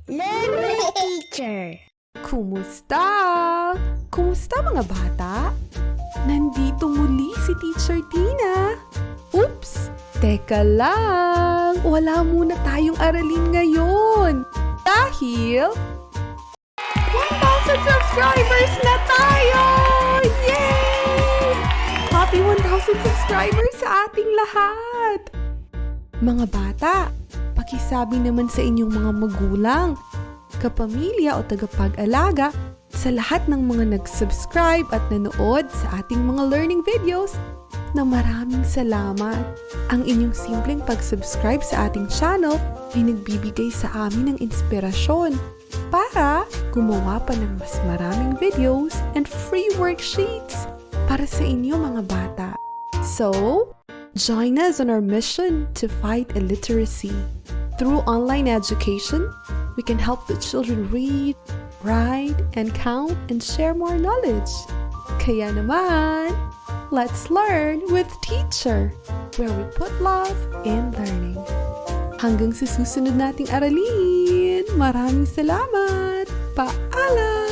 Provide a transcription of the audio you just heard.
Learn with Teacher. Kumusta? Kumusta mga bata? Nandito muli si Teacher Tina. Oops! Teka lang, wala muna tayong aralin ngayon. Dahil 1,000 subscribers na tayo! Yay! Happy 1,000 subscribers sa ating lahat! Mga bata, pakisabi naman sa inyong mga magulang, kapamilya o tagapag-alaga sa lahat ng mga nag-subscribe at nanood sa ating mga learning videos na maraming salamat. Ang inyong simpleng pag-subscribe sa ating channel ay nagbibigay sa amin ng inspirasyon para gumawa pa ng mas maraming videos and free worksheets para sa inyo mga bata. So, join us on our mission to fight illiteracy. Through online education, we can help the children read, write, and count and share more knowledge. Kaya naman, let's learn with Teacher, where we put love in learning. Hanggang sa susunod nating aralin, maraming salamat! Paalam!